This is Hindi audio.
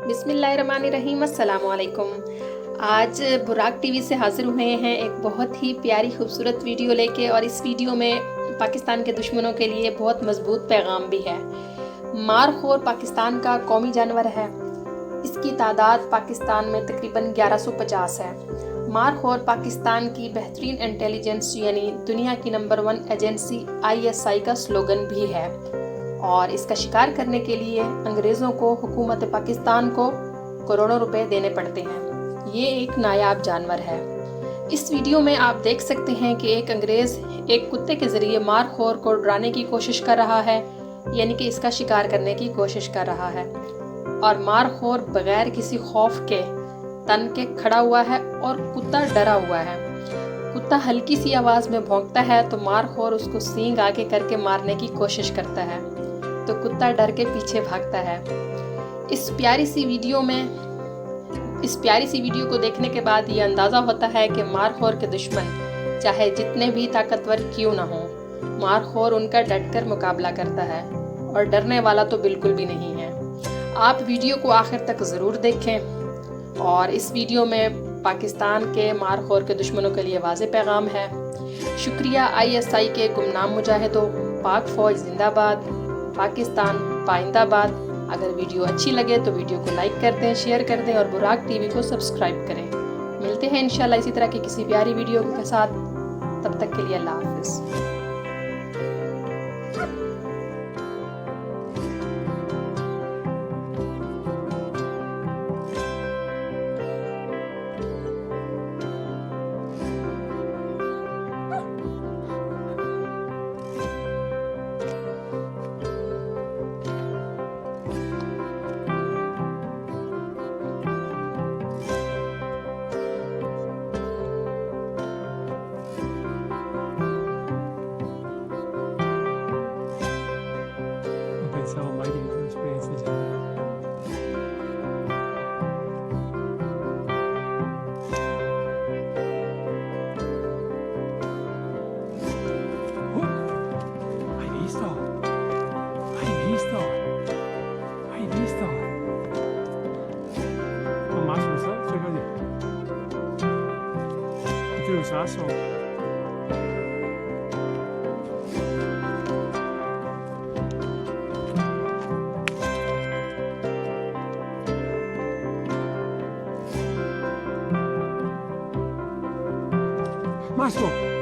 बिस्मिल्लाहिर्रहमानिर्रहीम, अस्सलाम वालेकुम। आज बुराक टीवी से हाज़िर हुए हैं एक बहुत ही प्यारी खूबसूरत वीडियो लेके, और इस वीडियो में पाकिस्तान के दुश्मनों के लिए बहुत मजबूत पैगाम भी है। मारखोर पाकिस्तान का कौमी जानवर है। इसकी तादाद पाकिस्तान में तकरीबन 1150 है। मारखोर पाकिस्तान की बेहतरीन इंटेलिजेंस यानी दुनिया की नंबर 1 एजेंसी ISI का स्लोगन भी है, और इसका शिकार करने के लिए अंग्रेज़ों को हुकूमत पाकिस्तान को करोड़ों रुपए देने पड़ते हैं। ये एक नायाब जानवर है। इस वीडियो में आप देख सकते हैं कि एक अंग्रेज़ एक कुत्ते के ज़रिए मारखोर को डराने की कोशिश कर रहा है, यानी कि इसका शिकार करने की कोशिश कर रहा है, और मारखोर बगैर किसी खौफ के तन के खड़ा हुआ है और कुत्ता डरा हुआ है। कुत्ता हल्की सी आवाज़ में भौंकता है तो मारखोर उसको सींग आगे करके मारने की कोशिश करता है, तो कुत्ता डर के पीछे भागता है। इस प्यारी सी वीडियो को देखने के बाद ये अंदाज़ा होता है कि मारखोर के दुश्मन चाहे जितने भी ताकतवर क्यों ना हो, मारखोर उनका डटकर मुकाबला करता है, और डरने वाला तो बिल्कुल भी नहीं है। आप वीडियो को आखिर तक ज़रूर देखें, और इस वीडियो में पाकिस्तान के मारखोर के दुश्मनों के लिए वाज़ेह पैगाम है। शुक्रिया ISI के गुमनाम मुजाहिदों, पाक फ़ौज जिंदाबाद, पाकिस्तान पाइंदाबाद। अगर वीडियो अच्छी लगे तो वीडियो को लाइक कर दें, शेयर कर दें, और बुराक टीवी को सब्सक्राइब करें। मिलते हैं इंशाल्लाह इसी तरह की किसी प्यारी वीडियो के साथ। तब तक के लिए अल्लाह हाफ़िज़। Pensavo mai di vivere un'esperienza del genere. Hai visto? Hai visto? Hai visto? Non Massimo, cerca di... Ti un sasso? Massimo!